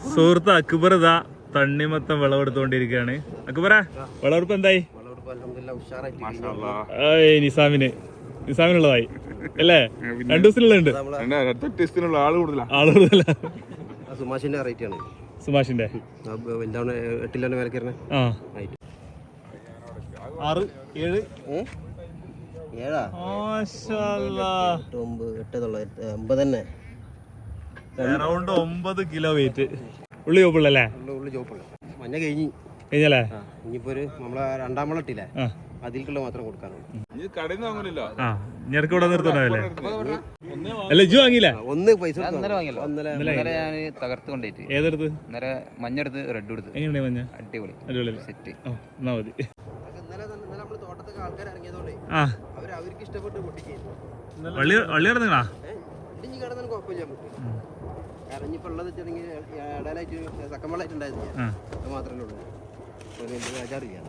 സുഹൃത്ത് അക്ബർ ഇതാ തണ്ണിമത്തം വിളവെടുത്തോണ്ടിരിക്കുകയാണ്. അക്ബറ വിളവെടുപ്പ് എന്തായി? നിസാമിനുള്ളതായി അല്ലേ? 2 ദിവസത്തിനുള്ളുണ്ട്. ആള് കൂടുതലാ. സുമാഷിന്റെ 6, 7 അറൗണ്ട് 9 കിലോ വെയിറ്റ്. ഉള്ളി ചോപ്പുള്ളല്ലേ? മഞ്ഞ കഴിഞ്ഞല്ലേ? ഇനിയിപ്പോ നമ്മളെ 2ാം വളം ഇട്ടില്ലേ, അതിൽക്കുള്ള മാത്രം കൊടുക്കാനുള്ളൂ. ഞെർക്ക് ഇവിടെ നിർത്തണല്ലേ? അല്ല ഇജ്ജ് വാങ്ങിയില്ല? ഒന്ന് പൈസ തകർത്തുകൊണ്ടേറ്റ്. ഏതെടുത്ത്? മഞ്ഞെടുത്ത് റെഡ് എടുത്ത്. എങ്ങനെയാ മഞ്ഞ? അടിപൊളി അടിപൊളി സെറ്റ്. എന്നാ മതി. തോട്ടത്തൊക്കെ ആൾക്കാർ ഇറങ്ങിയതോടെ അവർക്ക് ഇഷ്ടപ്പെട്ട് പൊട്ടിച്ചു. വള്ളി ഇറങ്ങാ ഇടിഞ്ഞ് കിടന്നാലും കുഴപ്പമില്ല നമുക്ക്. കാരണം ഇനിയിപ്പോ ഉള്ളത് വെച്ചിട്ടുണ്ടെങ്കിൽ ഇടയിലായിട്ട് സക്കമ്പളായിട്ട് ഉണ്ടായിരുന്നില്ല, അത് മാത്രമേ ഉള്ളൂ. ഒരു 5-6 ചെയ്യാം.